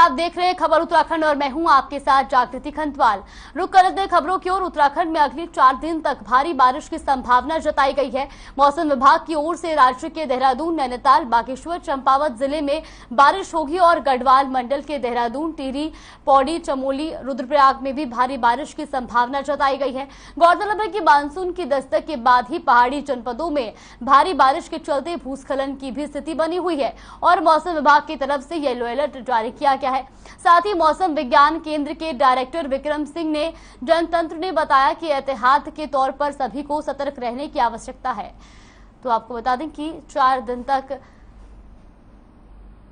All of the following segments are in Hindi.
आप देख रहे हैं खबर उत्तराखंड और मैं हूं आपके साथ जागृति खंतवाल। रुक करते खबरों की ओर। उत्तराखंड में अगले 4 दिन तक भारी बारिश की संभावना जताई गई है। मौसम विभाग की ओर से राज्य के देहरादून, नैनीताल, बागेश्वर, चंपावत जिले में बारिश होगी और गढ़वाल मंडल के देहरादून, टिहरी, पौड़ी, चमोली, रुद्रप्रयाग में भी भारी बारिश की संभावना जताई गई है। गौरतलब है कि मानसून की दस्तक के बाद ही पहाड़ी जनपदों में भारी बारिश के चलते भूस्खलन की भी स्थिति बनी हुई है और मौसम विभाग की तरफ से येलो अलर्ट जारी किया गया है। साथ ही मौसम विज्ञान केंद्र के डायरेक्टर विक्रम सिंह ने जनतंत्र ने बताया कि एहतियात के तौर पर सभी को सतर्क रहने की आवश्यकता है। तो आपको बता दें कि 4 दिन तक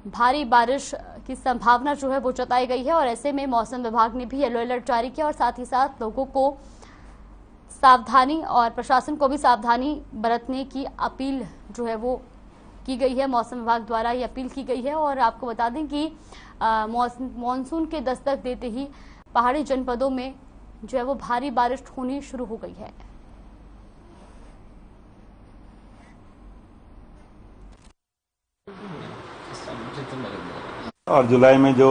भारी बारिश की संभावना जो है वो जताई गई है और ऐसे में मौसम विभाग ने भी येलो अलर्ट जारी किया और साथ ही साथ लोगों को सावधानी और प्रशासन को भी सावधानी बरतने की अपील जो है वो की गई है। मौसम विभाग द्वारा ये अपील की गई है और आपको बता दें कि मॉनसून के दस्तक देते ही पहाड़ी जनपदों में जो है वो भारी बारिश होनी शुरू हो गई है। और जुलाई में जो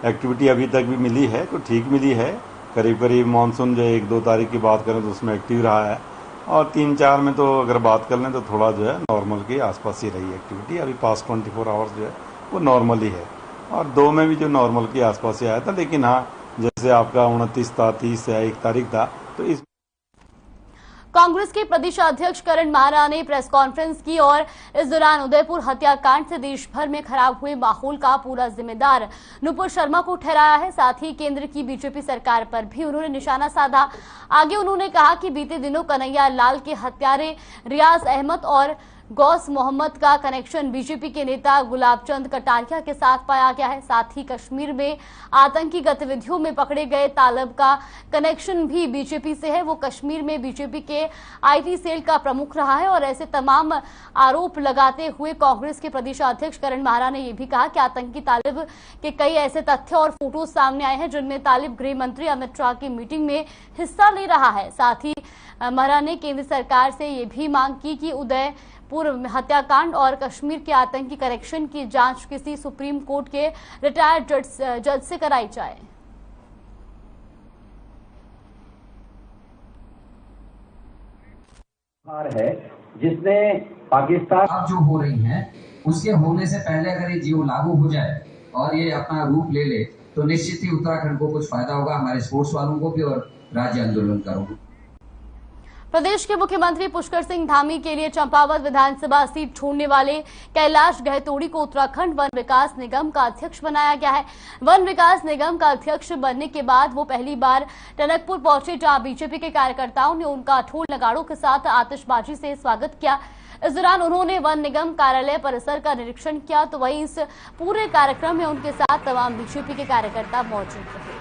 एक्टिविटी अभी तक भी मिली है तो ठीक मिली है। करीब करीब मानसून जो 1-2 तारीख की बात करें तो उसमें एक्टिव रहा है और 3-4 में तो अगर बात कर लें तो थोड़ा जो है नॉर्मल के आसपास ही रही एक्टिविटी। अभी पास 24 आवर्स जो है वो नॉर्मल ही है और 2 में भी जो नॉर्मल के आसपास ही आया था। लेकिन हाँ, जैसे आपका 29 था, 30 या 1 तारीख था तो इस कांग्रेस के प्रदेश अध्यक्ष करण माहरा ने प्रेस कॉन्फ्रेंस की और इस दौरान उदयपुर हत्याकांड से देश भर में खराब हुए माहौल का पूरा जिम्मेदार नुपुर शर्मा को ठहराया है। साथ ही केंद्र की बीजेपी सरकार पर भी उन्होंने निशाना साधा। आगे उन्होंने कहा कि बीते दिनों कन्हैया लाल के हत्यारे रियाज अहमद और गौस मोहम्मद का कनेक्शन बीजेपी के नेता गुलाब चंद कटारिया के साथ पाया गया है। साथ ही कश्मीर में आतंकी गतिविधियों में पकड़े गए तालिब का कनेक्शन भी बीजेपी से है। वो कश्मीर में बीजेपी के आईटी सेल का प्रमुख रहा है और ऐसे तमाम आरोप लगाते हुए कांग्रेस के प्रदेश अध्यक्ष करण माहरा ने यह भी कहा कि आतंकी तालिब के कई ऐसे तथ्य और फोटो सामने आए हैं जिनमें तालिब गृह मंत्री अमित शाह की मीटिंग में हिस्सा ले रहा है। साथ ही माहरा ने केंद्र सरकार से ये भी मांग की कि उदयपुर हत्याकांड और कश्मीर के आतंकी कनेक्शन की जांच किसी सुप्रीम कोर्ट के रिटायर्ड जज से कराई जाए। है जिसने पाकिस्तान अब जो हो रही हैं उसके होने से पहले अगर ये जीवो लागू हो जाए और ये अपना रूप ले ले तो निश्चित ही उत्तराखंड को कुछ फायदा होगा, हमारे स्पोर्ट्स वालों को भी और राज्य आंदोलनकारों को। प्रदेश के मुख्यमंत्री पुष्कर सिंह धामी के लिए चंपावत विधानसभा सीट छोड़ने वाले कैलाश गहतोड़ी को उत्तराखंड वन विकास निगम का अध्यक्ष बनाया गया है। वन विकास निगम का अध्यक्ष बनने के बाद वो पहली बार टनकपुर पहुंचे, जहां बीजेपी के कार्यकर्ताओं ने उनका ढोल नगाड़ों के साथ आतिशबाजी से स्वागत किया। इस दौरान उन्होंने वन निगम कार्यालय परिसर का निरीक्षण किया। तो वहीं इस पूरे कार्यक्रम में उनके साथ तमाम बीजेपी के कार्यकर्ता मौजूद रहे।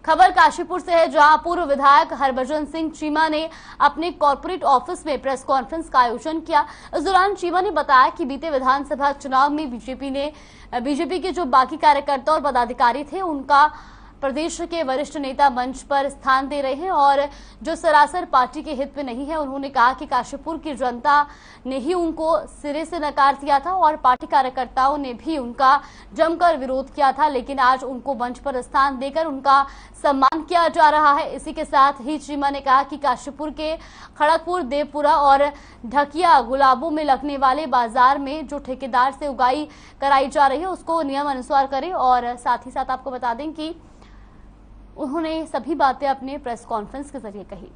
खबर काशीपुर से है, जहां पूर्व विधायक हरभजन सिंह चीमा ने अपने कॉर्पोरेट ऑफिस में प्रेस कॉन्फ्रेंस का आयोजन किया। इस दौरान चीमा ने बताया कि बीते विधानसभा चुनाव में बीजेपी के जो बाकी कार्यकर्ता और पदाधिकारी थे उनका प्रदेश के वरिष्ठ नेता मंच पर स्थान दे रहे हैं और जो सरासर पार्टी के हित में नहीं है। उन्होंने कहा कि काशीपुर की जनता ने ही उनको सिरे से नकार दिया था और पार्टी कार्यकर्ताओं ने भी उनका जमकर विरोध किया था, लेकिन आज उनको मंच पर स्थान देकर उनका सम्मान किया जा रहा है। इसी के साथ ही चीमा ने कहा कि काशीपुर के खड़गपुर, देवपुरा और ढकिया गुलाबों में लगने वाले बाजार में जो ठेकेदार से उगाई कराई जा रही है उसको नियम अनुसार करें। और साथ ही साथ आपको बता दें कि उन्होंने सभी बातें अपने प्रेस कॉन्फ्रेंस के जरिए कही।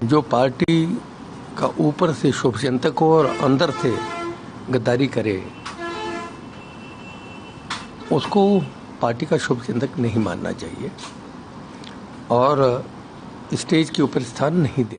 जो पार्टी का ऊपर से शुभचिंतक हो और अंदर से गद्दारी करे उसको पार्टी का शुभचिंतक नहीं मानना चाहिए और स्टेज के ऊपर स्थान नहीं दे।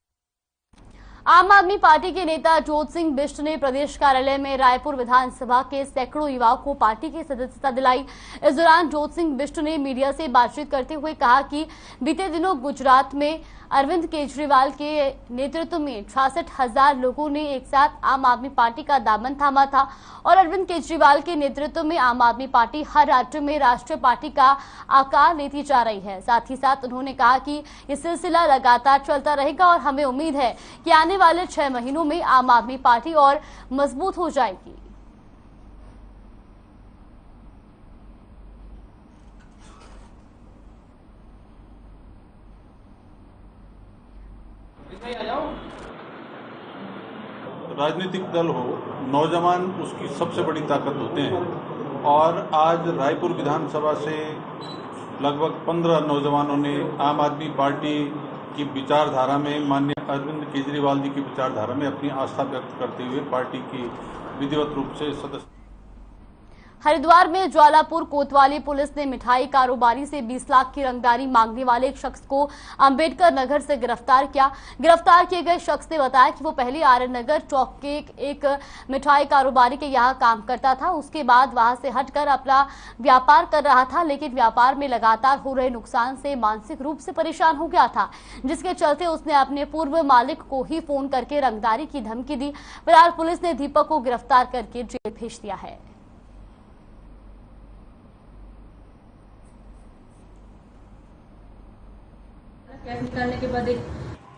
आम आदमी पार्टी के नेता जोत सिंह बिष्ट ने प्रदेश कार्यालय में रायपुर विधानसभा के सैकड़ों युवाओं को पार्टी की सदस्यता दिलाई। इस दौरान जोत सिंह बिष्ट ने मीडिया से बातचीत करते हुए कहा कि बीते दिनों गुजरात में अरविंद केजरीवाल के नेतृत्व में 66,000 लोगों ने एक साथ आम आदमी पार्टी का दामन थामा था और अरविंद केजरीवाल के नेतृत्व में आम आदमी पार्टी हर राज्य में राष्ट्रीय पार्टी का आकार लेती जा रही है। साथ ही साथ उन्होंने कहा कि ये सिलसिला लगातार चलता रहेगा और हमें उम्मीद है कि आने वाले 6 महीनों में आम आदमी पार्टी और मजबूत हो जाएगी। राजनीतिक दल हो, नौजवान उसकी सबसे बड़ी ताकत होते हैं और आज रायपुर विधानसभा से लगभग 15 नौजवानों ने आम आदमी पार्टी की विचारधारा में माननीय अरविंद केजरीवाल जी की विचारधारा में अपनी आस्था व्यक्त करते हुए पार्टी की विधिवत रूप से सदस्य। हरिद्वार में ज्वालापुर कोतवाली पुलिस ने मिठाई कारोबारी से 20 लाख की रंगदारी मांगने वाले एक शख्स को अंबेडकर नगर से गिरफ्तार किया। गिरफ्तार किए गए शख्स ने बताया कि वो पहले आर्यन नगर चौक के एक मिठाई कारोबारी के यहाँ काम करता था। उसके बाद वहां से हटकर अपना व्यापार कर रहा था, लेकिन व्यापार में लगातार हो रहे नुकसान से मानसिक रूप से परेशान हो गया था, जिसके चलते उसने अपने पूर्व मालिक को ही फोन करके रंगदारी की धमकी दी। फिलहाल पुलिस ने दीपक को गिरफ्तार करके जेल भेज दिया है। कैफ निकालने के बाद एक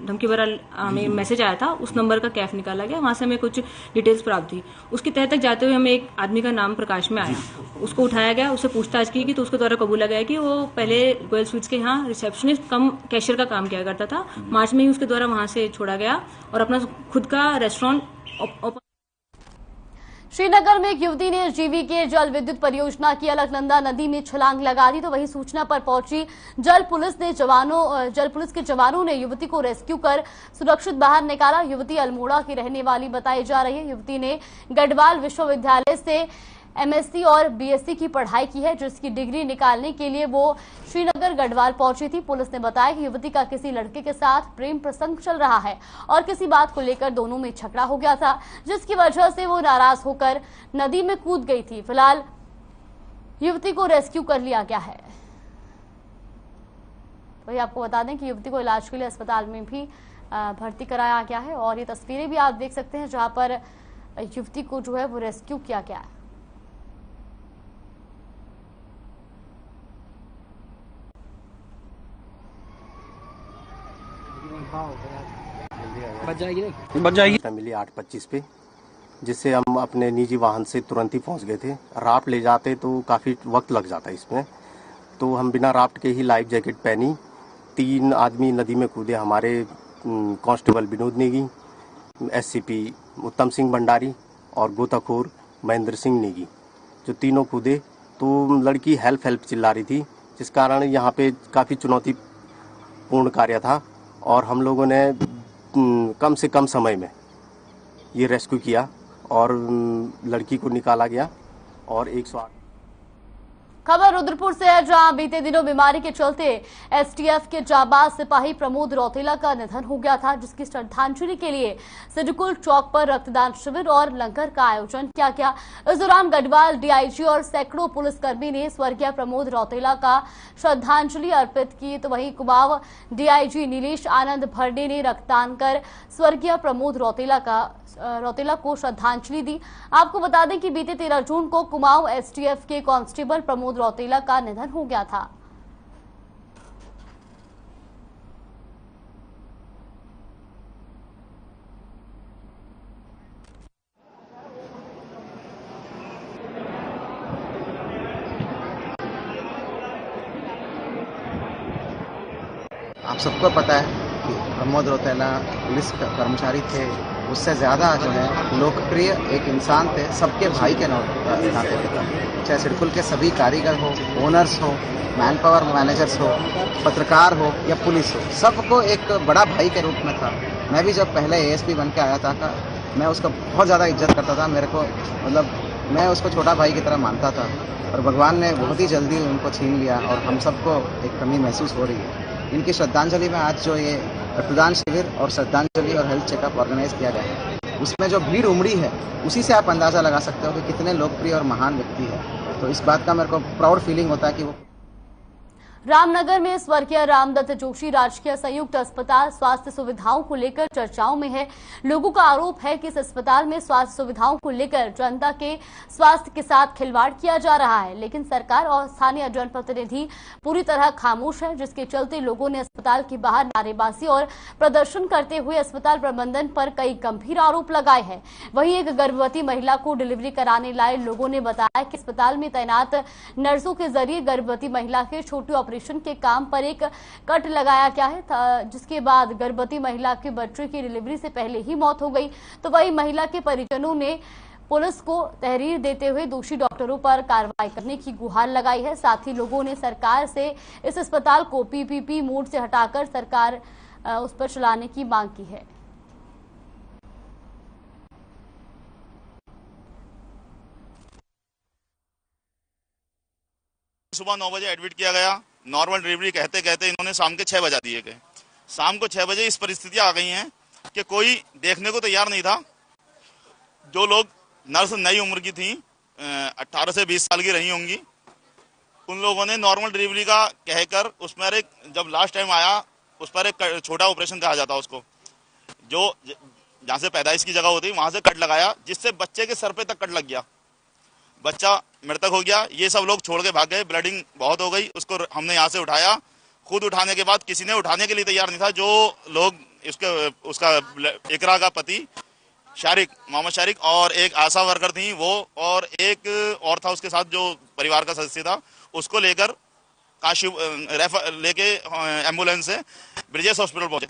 धमकी भरा हमें मैसेज आया था, उस नंबर का कैफ निकाला गया। वहां से हमें कुछ डिटेल्स प्राप्त हुई। उसके तहत तक जाते हुए हमें एक आदमी का नाम प्रकाश में आया, उसको उठाया गया, उससे पूछताछ की गई तो उसके द्वारा कबूला गया कि वो पहले गोयल स्वीट्स के यहाँ रिसेप्शनिस्ट कम कैशियर का काम किया करता था। मार्च में ही उसके द्वारा वहां से छोड़ा गया और अपना खुद का रेस्टोरेंट। श्रीनगर में एक युवती ने जीवीके जल विद्युत परियोजना की अलकनंदा नदी में छलांग लगा दी, तो वही सूचना पर पहुंची जल पुलिस के जवानों ने युवती को रेस्क्यू कर सुरक्षित बाहर निकाला। युवती अल्मोड़ा की रहने वाली बताई जा रही है। युवती ने गढ़वाल विश्वविद्यालय से एमएससी और बीएससी की पढ़ाई की है, जिसकी डिग्री निकालने के लिए वो श्रीनगर गढ़वाल पहुंची थी। पुलिस ने बताया कि युवती का किसी लड़के के साथ प्रेम प्रसंग चल रहा है और किसी बात को लेकर दोनों में झगड़ा हो गया था, जिसकी वजह से वो नाराज होकर नदी में कूद गई थी। फिलहाल युवती को रेस्क्यू कर लिया गया है। वही आपको बता दें कि युवती को इलाज के लिए अस्पताल में भी भर्ती कराया गया है और ये तस्वीरें भी आप देख सकते हैं जहां पर युवती को जो है वो रेस्क्यू किया गया है। बच जाएगी फैमिली 8:25 पे, जिससे हम अपने निजी वाहन से तुरंत ही पहुंच गए थे। राफ्ट ले जाते तो काफ़ी वक्त लग जाता इसमें, तो हम बिना राफ्ट के ही लाइफ जैकेट पहनी 3 आदमी नदी में कूदे। हमारे कांस्टेबल विनोद नेगी, एससीपी उत्तम सिंह भंडारी और गोताखोर महेंद्र सिंह नेगी, जो तीनों कूदे। तो लड़की हेल्प चिल्ला रही थी, जिस कारण यहाँ पे काफ़ी चुनौतीपूर्ण कार्य था और हम लोगों ने कम से कम समय में ये रेस्क्यू किया और लड़की को निकाला गया और 108। खबर रुद्रपुर से है, जहां बीते दिनों बीमारी के चलते एसटीएफ के जाबाज सिपाही प्रमोद रौतेला का निधन हो गया था, जिसकी श्रद्धांजलि के लिए सिडकुल चौक पर रक्तदान शिविर और लंगर का आयोजन किया गया। इस दौरान गढ़वाल डीआईजी और सैकड़ों पुलिसकर्मी ने स्वर्गीय प्रमोद रौतेला का श्रद्धांजलि अर्पित की, तो वहीं कुमाऊं डीआईजी नीलेश आनंद भरने ने रक्तदान कर स्वर्गीय प्रमोद रौतेला को श्रद्धांजलि दी। आपको बता दें कि बीते 13 जून को कुमाऊं एसटीएफ के कांस्टेबल प्रमोद रौतेला का निधन हो गया था। आप सबको पता है कि प्रमोद रौतेला पुलिस कर्मचारी थे, उससे ज़्यादा जो है लोकप्रिय एक इंसान थे, सबके भाई के नाते थे। चाहे सिडकुल के सभी कारीगर हो, ओनर्स हो, मैन पावर मैनेजर्स हो, पत्रकार हो या पुलिस हो, सबको एक बड़ा भाई के रूप में था। मैं भी जब पहले एएसपी बन के आया था मैं उसका बहुत ज़्यादा इज्जत करता था। मेरे को मतलब मैं उसको छोटा भाई की तरह मानता था और भगवान ने बहुत ही जल्दी उनको छीन लिया और हम सबको एक कमी महसूस हो रही है। इनकी श्रद्धांजलि में आज जो ये रक्तदान शिविर और श्रद्धांजलि और हेल्थ चेकअप ऑर्गेनाइज किया गया है। उसमें जो भीड़ उमड़ी है उसी से आप अंदाज़ा लगा सकते हो कि कितने लोकप्रिय और महान व्यक्ति है। तो इस बात का मेरे को प्राउड फीलिंग होता है कि वो रामनगर में स्वर्गीय रामदत्त जोशी राजकीय संयुक्त अस्पताल स्वास्थ्य सुविधाओं को लेकर चर्चाओं में है। लोगों का आरोप है कि इस अस्पताल में स्वास्थ्य सुविधाओं को लेकर जनता के स्वास्थ्य के साथ खिलवाड़ किया जा रहा है, लेकिन सरकार और स्थानीय जनप्रतिनिधि पूरी तरह खामोश है, जिसके चलते लोगों ने अस्पताल के बाहर नारेबाजी और प्रदर्शन करते हुए अस्पताल प्रबंधन पर कई गंभीर आरोप लगाए हैं। वहीं एक गर्भवती महिला को डिलीवरी कराने लाए लोगों ने बताया कि अस्पताल में तैनात नर्सों के जरिए गर्भवती महिला के छोटे ऑपरेशन के काम पर एक कट लगाया गया है, जिसके बाद गर्भवती महिला के बच्चे की डिलीवरी से पहले ही मौत हो गई। तो वही महिला के परिजनों ने पुलिस को तहरीर देते हुए दोषी डॉक्टरों पर कार्रवाई करने की गुहार लगाई है। साथ ही लोगों ने सरकार से इस अस्पताल को पीपीपी मोड से हटाकर सरकार उस पर चलाने की मांग की है। सुबह 9 बजे एडमिट किया गया। नॉर्मल डिलीवरी कहते कहते इन्होंने शाम के 6 बजा दिए गए। शाम को 6 बजे इस परिस्थितियां आ गई हैं कि कोई देखने को तैयार नहीं था। जो लोग नर्स नई उम्र की थी, 18 से 20 साल की रही होंगी, उन लोगों ने नॉर्मल डिलीवरी का कहकर उस पर एक, जब लास्ट टाइम आया उस पर एक छोटा ऑपरेशन कहा जाता उसको, जो जहाँ से पैदाइश की जगह होती वहां से कट लगाया, जिससे बच्चे के सर पे तक कट लग गया। बच्चा मृतक हो गया। ये सब लोग छोड़ के भाग गए। ब्लडिंग बहुत हो गई। उसको हमने यहाँ से उठाया। खुद उठाने के बाद किसी ने उठाने के लिए तैयार नहीं था। जो लोग उसका इकरा का पति शारिक, मोहम्मद शारिक और एक आशा वर्कर थी वो, और एक और था उसके साथ जो परिवार का सदस्य था, उसको लेकर काशी लेके एम्बुलेंस से ब्रिजेश हॉस्पिटल पहुंचे।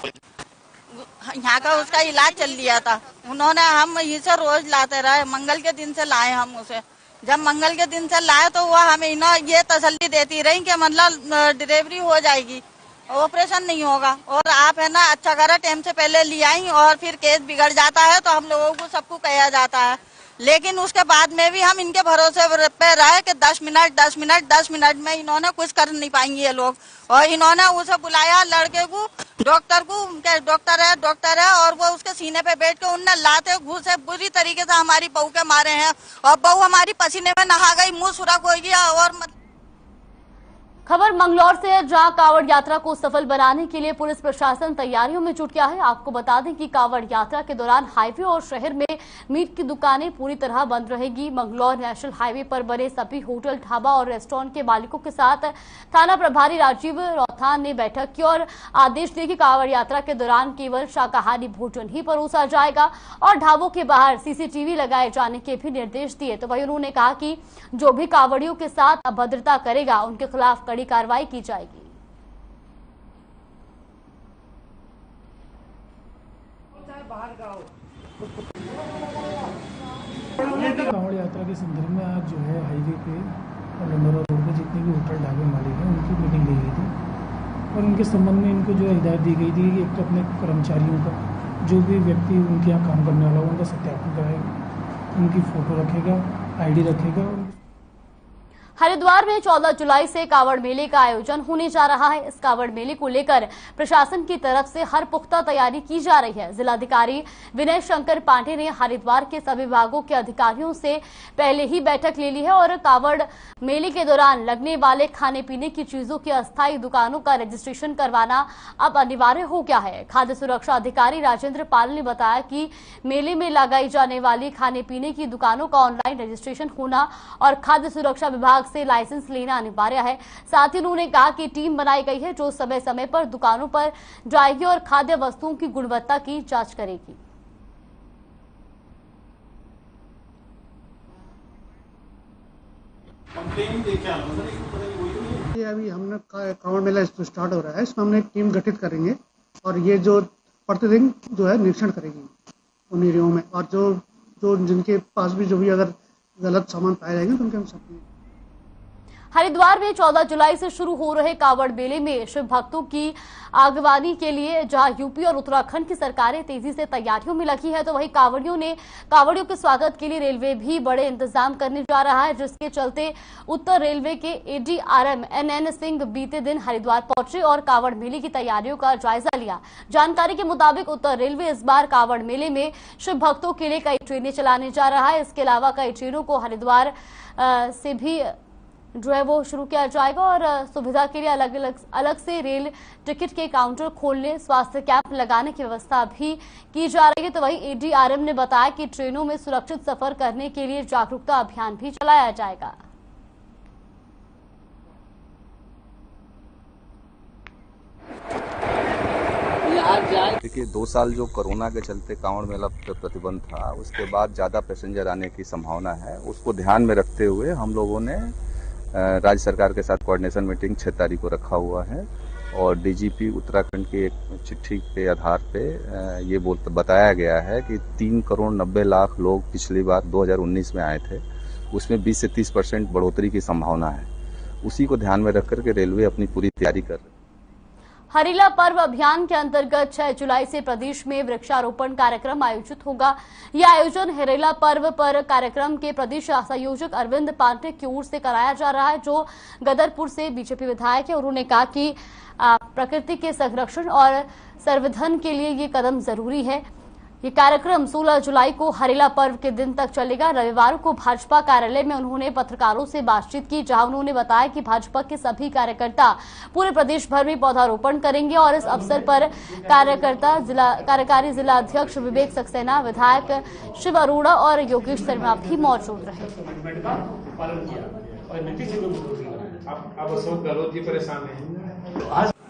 यहाँ का उसका इलाज चल लिया था उन्होंने। हम इसे रोज लाते रहे। मंगल के दिन से लाए हम उसे। जब मंगल के दिन से लाए तो वह हमें ये तसल्ली देती रही कि मतलब डिलीवरी हो जाएगी, ऑपरेशन नहीं होगा, और आप है ना अच्छा करा टाइम से पहले ले आई, और फिर केस बिगड़ जाता है तो हम लोगों को सबको कहा जाता है। लेकिन उसके बाद में भी हम इनके भरोसे पे रहे कि 10 मिनट में इन्होंने कुछ कर नहीं पाएंगे ये लोग। और इन्होंने उसे बुलाया, लड़के को, डॉक्टर को, डॉक्टर है, और वो उसके सीने पे बैठ के उनने लाते घूसे बुरी तरीके से हमारी बहू के मारे हैं, और बहू हमारी पसीने में नहा गई, मुंह सुरख हो गया। और खबर मंगलौर से है, जहां कांवड़ यात्रा को सफल बनाने के लिए पुलिस प्रशासन तैयारियों में जुट गया है। आपको बता दें कि कांवड़ यात्रा के दौरान हाईवे और शहर में मीट की दुकानें पूरी तरह बंद रहेगी। मंगलौर नेशनल हाईवे पर बने सभी होटल, ढाबा और रेस्टोरेंट के मालिकों के साथ थाना प्रभारी राजीव रौथान ने बैठक की और आदेश दिए कि कांवड़ यात्रा के दौरान केवल शाकाहारी भोजन ही परोसा जाएगा और ढाबों के बाहर CCTV लगाए जाने के भी निर्देश दिए। तो वही उन्होंने कहा कि जो भी कांवड़ियों के साथ अभद्रता करेगा उनके खिलाफ कड़ी कार्रवाई की जाएगी। कांवड़ यात्रा के संदर्भ में आज जो है हाईवे पे और लंडोरा रोड पे जितने भी होटल ढाबे मालिक हैं उनकी मीटिंग ली गई थी और उनके संबंध में इनको जो हिदायत दी गई थी कि एक तो अपने कर्मचारियों का, जो भी व्यक्ति उनके यहाँ काम करने वाला उनका सत्यापन कराएगा, उनकी फोटो रखेगा, ID रखेगा। हरिद्वार में 14 जुलाई से कांवड़ मेले का आयोजन होने जा रहा है। इस कांवड़ मेले को लेकर प्रशासन की तरफ से हर पुख्ता तैयारी की जा रही है। जिलाधिकारी विनय शंकर पांडे ने हरिद्वार के सभी विभागों के अधिकारियों से पहले ही बैठक ले ली है और कांवड़ मेले के दौरान लगने वाले खाने पीने की चीजों की अस्थायी दुकानों का रजिस्ट्रेशन करवाना अब अनिवार्य हो गया है। खाद्य सुरक्षा अधिकारी राजेंद्र पाल ने बताया कि मेले में लगाई जाने वाली खाने पीने की दुकानों का ऑनलाइन रजिस्ट्रेशन होना और खाद्य सुरक्षा विभाग से लाइसेंस लेना अनिवार्य है। साथ ही उन्होंने कहा कि टीम बनाई गई है जो समय समय पर दुकानों पर जाएगी और खाद्य वस्तुओं की गुणवत्ता की जांच करेगी। ये अभी हमने कांवड़ मेला स्टार्ट हो रहा है, इसमें हमने एक टीम गठित करेंगे और ये जो प्रतिदिन जो है निरीक्षण करेगी उन एरियो में, और जो जिनके पास भी जो भी अगर गलत सामान पाए जाएंगे तो उनके हम सब हरिद्वार में 14 जुलाई से शुरू हो रहे कांवड़ मेले में शिव भक्तों की आगवानी के लिए जहां यूपी और उत्तराखंड की सरकारें तेजी से तैयारियों में लगी है, तो वहीं कांवड़ियों के स्वागत के लिए रेलवे भी बड़े इंतजाम करने जा रहा है, जिसके चलते उत्तर रेलवे के ADRM NN सिंह बीते दिन हरिद्वार पहुंचे और कांवड़ मेले की तैयारियों का जायजा लिया। जानकारी के मुताबिक उत्तर रेलवे इस बार कांवड़ मेले में शिव भक्तों के लिए कई ट्रेनें चलाने जा रहा है। इसके अलावा कई ट्रेनों को हरिद्वार से भी जो है वो शुरू किया जाएगा और सुविधा के लिए अलग से रेल टिकट के काउंटर खोलने, स्वास्थ्य कैंप लगाने की व्यवस्था भी की जा रही है। तो वहीं ADRM ने बताया कि ट्रेनों में सुरक्षित सफर करने के लिए जागरूकता अभियान भी चलाया जाएगा। देखिए 2 साल जो कोरोना के चलते कांवड़ मेला पर प्रतिबंध था, उसके बाद ज़्यादा पैसेंजर आने की संभावना है। उसको ध्यान में रखते हुए हम लोगों ने राज्य सरकार के साथ कोऑर्डिनेशन मीटिंग 6 तारीख को रखा हुआ है और DGP उत्तराखंड की एक चिट्ठी के आधार पे ये बताया गया है कि 3 करोड़ 90 लाख लोग पिछली बार 2019 में आए थे, उसमें 20 से 30% बढ़ोतरी की संभावना है। उसी को ध्यान में रख करके रेलवे अपनी पूरी तैयारी कर रही है। हरेला पर्व अभियान के अंतर्गत 6 जुलाई से प्रदेश में वृक्षारोपण कार्यक्रम आयोजित होगा। यह आयोजन हरेला पर्व पर कार्यक्रम के प्रदेश संयोजक अरविंद पांडे की ओर से कराया जा रहा है, जो गदरपुर से बीजेपी विधायक है। उन्होंने कहा कि प्रकृति के संरक्षण और संवर्धन के लिए ये कदम जरूरी है। ये कार्यक्रम 16 जुलाई को हरेला पर्व के दिन तक चलेगा। रविवार को भाजपा कार्यालय में उन्होंने पत्रकारों से बातचीत की, जहां उन्होंने बताया कि भाजपा के सभी कार्यकर्ता पूरे प्रदेश भर में पौधारोपण करेंगे और इस अवसर पर कार्यकारी जिला अध्यक्ष विवेक सक्सेना, विधायक शिव अरोड़ा और योगेश शर्मा भी मौजूद रहे।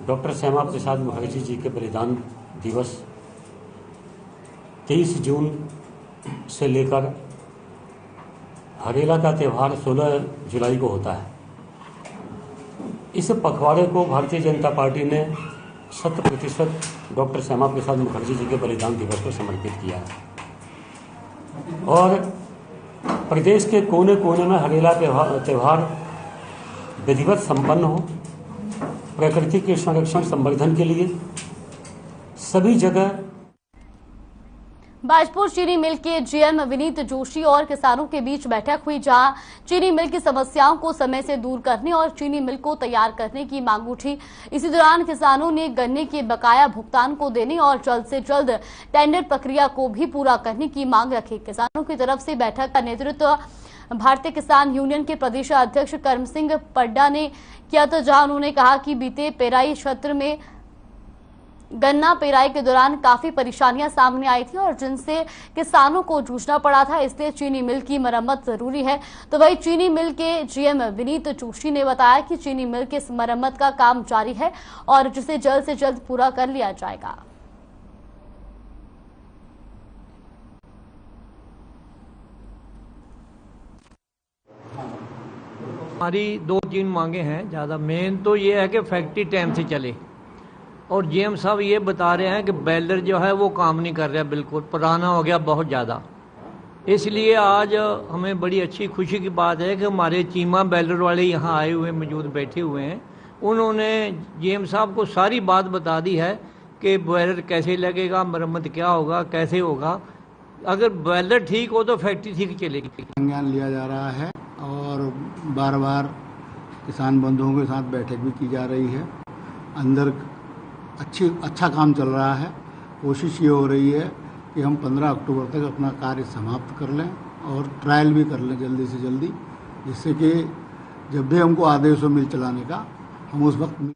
डॉक्टर श्यामा प्रसाद मुखर्जी जी के बलिदान दिवस 23 जून से लेकर हरेला का त्यौहार 16 जुलाई को होता है। इस पखवाड़े को भारतीय जनता पार्टी ने 100% डॉक्टर श्यामा प्रसाद मुखर्जी जी के बलिदान दिवस को समर्पित किया है और प्रदेश के कोने कोने में हरेला त्यौहार विधिवत संपन्न हो, प्रकृति के संरक्षण संवर्धन के लिए सभी जगह। बाजपुर चीनी मिल के GM विनीत जोशी और किसानों के बीच बैठक हुई, जहां चीनी मिल की समस्याओं को समय से दूर करने और चीनी मिल को तैयार करने की मांग उठी। इसी दौरान किसानों ने गन्ने के बकाया भुगतान को देने और जल्द से जल्द टेंडर प्रक्रिया को भी पूरा करने की मांग रखी। किसानों की तरफ से बैठक का नेतृत्व भारतीय किसान यूनियन के प्रदेश अध्यक्ष कर्म सिंह पड्डा ने किया, तो जहां उन्होंने कहा कि बीते पेराई क्षेत्र में गन्ना पेराई के दौरान काफी परेशानियां सामने आई थी और जिनसे किसानों को जूझना पड़ा था, इसलिए चीनी मिल की मरम्मत जरूरी है। तो वही चीनी मिल के GM विनीत जोशी ने बताया कि चीनी मिल के मरम्मत का काम जारी है और जिसे जल्द से जल्द पूरा कर लिया जाएगा। हमारी 2-3 मांगे हैं ज़्यादा। मेन तो ये है कि फैक्ट्री टाइम से चले और GM साहब ये बता रहे हैं कि बेलर जो है वो काम नहीं कर रहा, बिल्कुल पुराना हो गया बहुत ज़्यादा। इसलिए आज हमें बड़ी अच्छी खुशी की बात है कि हमारे चीमा बेलर वाले यहाँ आए हुए मौजूद बैठे हुए हैं। उन्होंने GM साहब को सारी बात बता दी है कि बेलर कैसे लगेगा, मरम्मत क्या होगा, कैसे होगा। अगर बेलर ठीक हो तो फैक्ट्री ठीक चलेगी। संज्ञान लिया जा रहा है और बार बार किसान बंधुओं के साथ बैठक भी की जा रही है। अंदर अच्छा काम चल रहा है। कोशिश ये हो रही है कि हम 15 अक्टूबर तक अपना कार्य समाप्त कर लें और ट्रायल भी कर लें जल्दी से जल्दी, जिससे कि जब भी हमको आदेश हो मिल चलाने का, हम उस वक्त।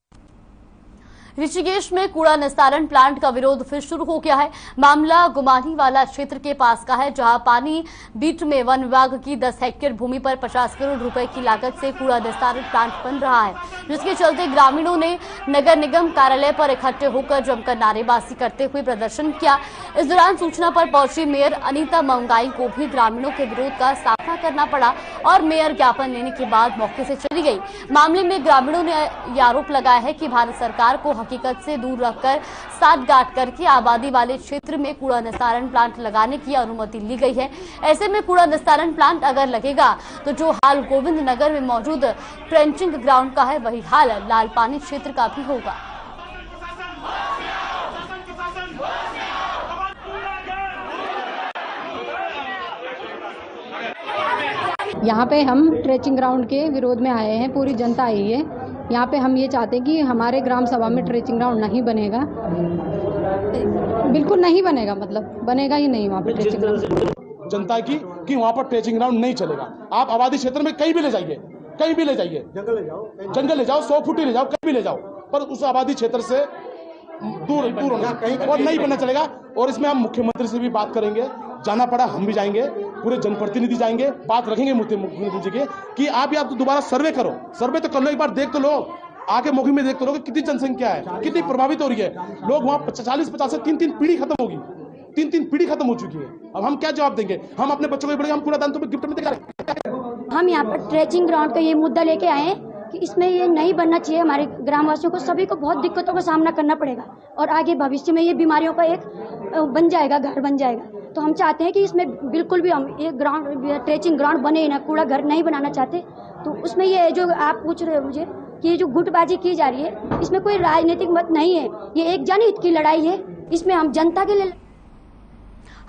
ऋषिकेश में कूड़ा निस्तारण प्लांट का विरोध फिर शुरू हो गया है। मामला गुमानी वाला क्षेत्र के पास का है, जहां पानी बीट में वन विभाग की 10 हेक्टेयर भूमि पर 50 करोड़ रुपए की लागत से कूड़ा निस्तारण प्लांट बन रहा है, जिसके चलते ग्रामीणों ने नगर निगम कार्यालय पर इकट्ठे होकर जमकर नारेबाजी करते हुए प्रदर्शन किया। इस दौरान सूचना पर पहुंची मेयर अनीता मंगाई को भी ग्रामीणों के विरोध का सामना करना पड़ा और मेयर ज्ञापन लेने के बाद मौके से चली गई। मामले में ग्रामीणों ने आरोप लगाया है कि भारत सरकार को हकीकत से दूर रखकर साठगांठ करके आबादी वाले क्षेत्र में कूड़ा निस्तारण प्लांट लगाने की अनुमति ली गई है। ऐसे में कूड़ा निस्तारण प्लांट अगर लगेगा तो जो हाल गोविंद नगर में मौजूद ट्रेंचिंग ग्राउंड का है वही हाल लाल पानी क्षेत्र का भी होगा। यहाँ पे हम ट्रेचिंग ग्राउंड के विरोध में आए हैं, पूरी जनता आई है। यहाँ पे हम ये चाहते हैं कि हमारे ग्राम सभा में ट्रेचिंग ग्राउंड नहीं बनेगा, बिल्कुल नहीं बनेगा, मतलब बनेगा ही नहीं वहाँ पे ट्रेचिंग ग्राउंड। जनता की कि वहाँ पर ट्रेचिंग ग्राउंड नहीं चलेगा। आप आबादी क्षेत्र में कहीं भी ले जाइए, कहीं भी ले जाइए, जंगल ले जाओ, 100 फुट ले जाओ, कहीं भी ले जाओ, पर उस आबादी क्षेत्र से दूर होना और नहीं बनना चलेगा। और इसमें हम मुख्यमंत्री से भी बात करेंगे, जाना पड़ा हम भी जाएंगे, पूरे जनप्रतिनिधि जाएंगे, बात रखेंगे मुख्यमंत्री जी के कि आप या तो दोबारा सर्वे करो, सर्वे तो कर लो, एक बार देख तो लो, आके मौके में देख तो लो कि कितनी जनसंख्या है, कितनी प्रभावित हो रही है। लोग वहाँ 40-50 से 3-3 पीढ़ी खत्म होगी, 3-3 पीढ़ी खत्म हो चुकी है। अब हम क्या जवाब देंगे? हम अपने बच्चों को हम कूड़ादान तो गिफ्ट में दिखा रहे। हम यहाँ पर ट्रेचिंग ग्राउंड का ये मुद्दा लेके आए कि इसमें ये नहीं बनना चाहिए। हमारे ग्रामवासियों को सभी को बहुत दिक्कतों का सामना करना पड़ेगा और आगे भविष्य में ये बीमारियों का एक बन जाएगा, घर बन जाएगा। तो हम चाहते हैं कि इसमें बिल्कुल भी हम ये ग्राउंड ट्रेचिंग ग्राउंड बने ही ना, कूड़ा घर नहीं बनाना चाहते। तो उसमें ये जो आप पूछ रहे हो मुझे कि ये जो गुटबाजी की जा रही है, इसमें कोई राजनीतिक मत नहीं है, ये एक जनहित की लड़ाई है। इसमें हम जनता के लिए।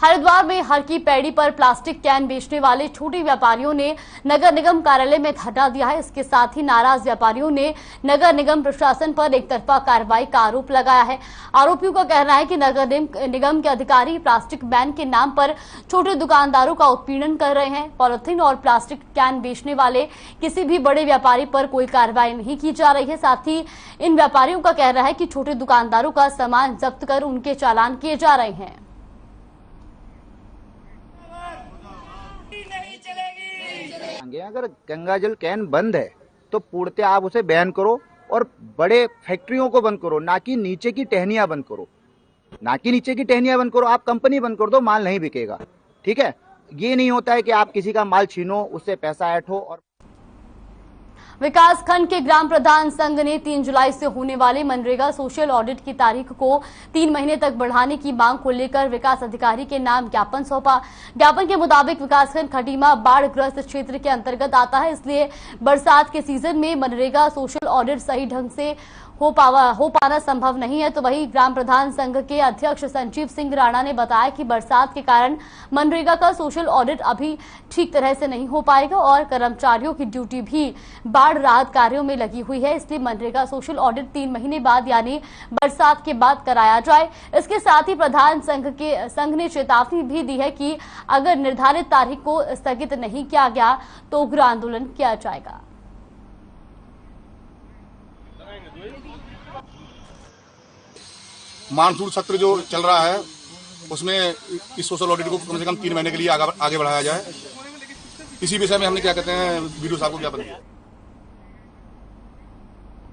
हरिद्वार में हर की पैड़ी पर प्लास्टिक कैन बेचने वाले छोटे व्यापारियों ने नगर निगम कार्यालय में धरना दिया है। इसके साथ ही नाराज व्यापारियों ने नगर निगम प्रशासन पर एक तरफा कार्रवाई का आरोप लगाया है। आरोपियों का कहना है कि नगर निगम के अधिकारी प्लास्टिक बैन के नाम पर छोटे दुकानदारों का उत्पीड़न कर रहे हैं। पॉलिथीन और प्लास्टिक कैन बेचने वाले किसी भी बड़े व्यापारी पर कोई कार्रवाई नहीं की जा रही है। साथ ही इन व्यापारियों का कहना है कि छोटे दुकानदारों का सामान जब्त कर उनके चालान किए जा रहे हैं। अगर गंगाजल कैन बंद है तो पूर्णतः आप उसे बैन करो और बड़े फैक्ट्रियों को बंद करो, ना कि नीचे की टहनियां बंद करो, ना कि नीचे की टहनियां बंद करो। आप कंपनी बंद कर दो, माल नहीं बिकेगा। ठीक है, ये नहीं होता है कि आप किसी का माल छीनो, उससे पैसा ऐड हो। और विकास खंड के ग्राम प्रधान संघ ने 3 जुलाई से होने वाले मनरेगा सोशल ऑडिट की तारीख को 3 महीने तक बढ़ाने की मांग को लेकर विकास अधिकारी के नाम ज्ञापन सौंपा। ज्ञापन के मुताबिक विकासखंड खटीमा बाढ़ग्रस्त क्षेत्र के अंतर्गत आता है, इसलिए बरसात के सीजन में मनरेगा सोशल ऑडिट सही ढंग से हो पाना संभव नहीं है। तो वही ग्राम प्रधान संघ के अध्यक्ष संजीव सिंह राणा ने बताया कि बरसात के कारण मनरेगा का सोशल ऑडिट अभी ठीक तरह से नहीं हो पाएगा और कर्मचारियों की ड्यूटी भी बाढ़ राहत कार्यों में लगी हुई है, इसलिए मनरेगा सोशल ऑडिट 3 महीने बाद यानी बरसात के बाद कराया जाए। इसके साथ ही प्रधान संघ ने चेतावनी भी दी है कि अगर निर्धारित तारीख को स्थगित नहीं किया गया तो उग्र आंदोलन किया जाएगा। मानसून सत्र जो चल रहा है उसमें इस सोशल ऑडिट को कम से कम 3 महीने के लिए आगे बढ़ाया जाए। इसी विषय में हमने क्या कहते हैं वीडियो साहब को ज्ञापन दिया।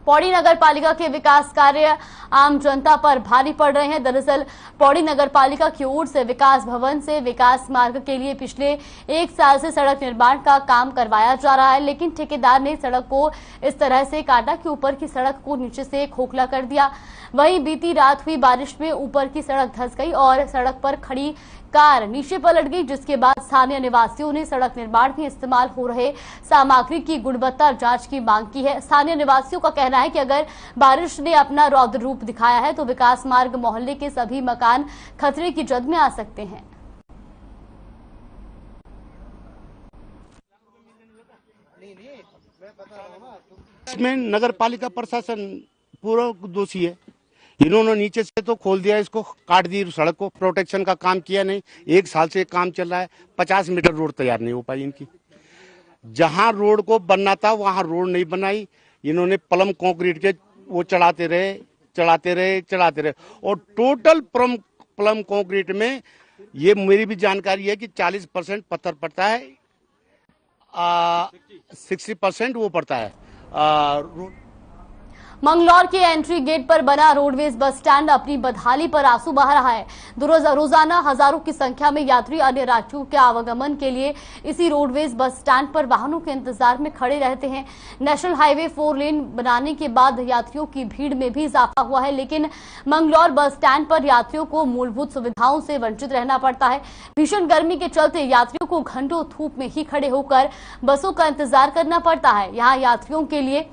पौड़ी नगर पालिका के विकास कार्य आम जनता पर भारी पड़ रहे हैं। दरअसल पौड़ी नगर पालिका की ओर से विकास भवन से विकास मार्ग के लिए पिछले 1 साल से सड़क निर्माण का काम करवाया जा रहा है, लेकिन ठेकेदार ने सड़क को इस तरह से काटा कि ऊपर की सड़क को नीचे से खोखला कर दिया। वहीं बीती रात हुई बारिश में ऊपर की सड़क धंस गई और सड़क पर खड़ी कार नीचे पलट गई, जिसके बाद स्थानीय निवासियों ने सड़क निर्माण में इस्तेमाल हो रहे सामग्री की गुणवत्ता जांच की मांग की है। स्थानीय निवासियों का कहना है कि अगर बारिश ने अपना रौद्र रूप दिखाया है तो विकास मार्ग मोहल्ले के सभी मकान खतरे की जद में आ सकते हैं। इसमें नगर पालिका प्रशासन पूरा दोषी है। इन्होंने नीचे से तो खोल दिया, इसको काट दी, सड़क को प्रोटेक्शन का काम किया नहीं। 1 साल से काम चल रहा है, 50 मीटर रोड तैयार नहीं हो पाई इनकी। जहां रोड को बनना था वहां रोड नहीं बनाई। इन्होंने प्लम कंक्रीट के वो चढ़ाते रहे और टोटल प्लम कंक्रीट में ये मेरी भी जानकारी है कि 40% पत्थर पड़ता है, 60% वो पड़ता है। मंगलौर के एंट्री गेट पर बना रोडवेज बस स्टैंड अपनी बदहाली पर आंसू बहा रहा है। रोजाना हजारों की संख्या में यात्री अन्य राज्यों के आवागमन के लिए इसी रोडवेज बस स्टैंड पर वाहनों के इंतजार में खड़े रहते हैं। नेशनल हाईवे 4 लेन बनाने के बाद यात्रियों की भीड़ में भी इजाफा हुआ है, लेकिन मंगलौर बस स्टैंड पर यात्रियों को मूलभूत सुविधाओं से वंचित रहना पड़ता है। भीषण गर्मी के चलते यात्रियों को घंटों धूप में ही खड़े होकर बसों का इंतजार करना पड़ता है। यहाँ यात्रियों के लिए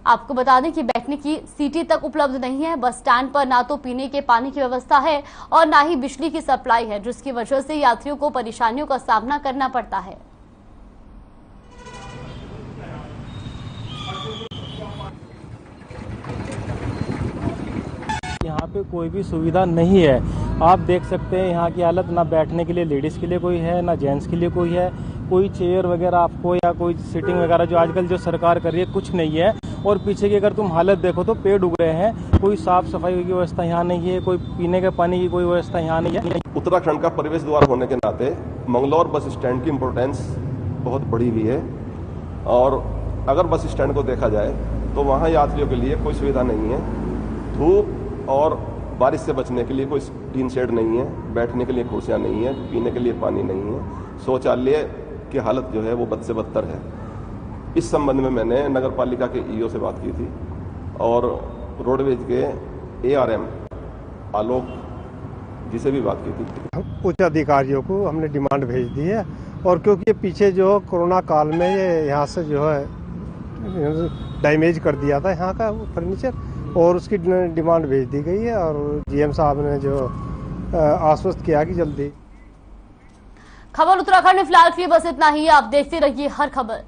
आपको बता दें कि बैठने की सीटें तक उपलब्ध नहीं है। बस स्टैंड पर ना तो पीने के पानी की व्यवस्था है और ना ही बिजली की सप्लाई है, जिसकी वजह से यात्रियों को परेशानियों का सामना करना पड़ता है। यहाँ पे कोई भी सुविधा नहीं है। आप देख सकते हैं यहाँ की हालत, ना बैठने के लिए लेडीज के लिए कोई है, ना जेंट्स के लिए कोई है। कोई चेयर वगैरह आपको या कोई सीटिंग वगैरह जो आजकल जो सरकार कर रही है कुछ नहीं है। और पीछे की अगर तुम हालत देखो तो पेड़ उग रहे हैं। कोई साफ सफाई की व्यवस्था यहाँ नहीं है, कोई पीने के पानी की कोई व्यवस्था यहाँ नहीं है। उत्तराखंड का प्रवेश द्वार होने के नाते मंगलौर बस स्टैंड की इम्पोर्टेंस बहुत बड़ी हुई है। और अगर बस स्टैंड को देखा जाए तो वहाँ यात्रियों के लिए कोई सुविधा नहीं है। धूप और बारिश से बचने के लिए कोई टीन शेड नहीं है, बैठने के लिए कुर्सियाँ नहीं है, पीने के लिए पानी नहीं है, शौचालय की हालत जो है वो बद से बदतर है। इस संबंध में मैंने नगर पालिका के ईओ से बात की थी और रोडवेज के ARM आलोक जी से भी बात की थी। उच्च अधिकारियों को हमने डिमांड भेज दी है और क्योंकि पीछे जो कोरोना काल में ये यहाँ से जो है डैमेज कर दिया था यहाँ का फर्नीचर, और उसकी डिमांड भेज दी गई है और GM साहब ने जो आश्वस्त किया कि जल्दी। खबर उत्तराखंड में फिलहाल के लिए बस इतना ही। आप देखते रहिए हर खबर।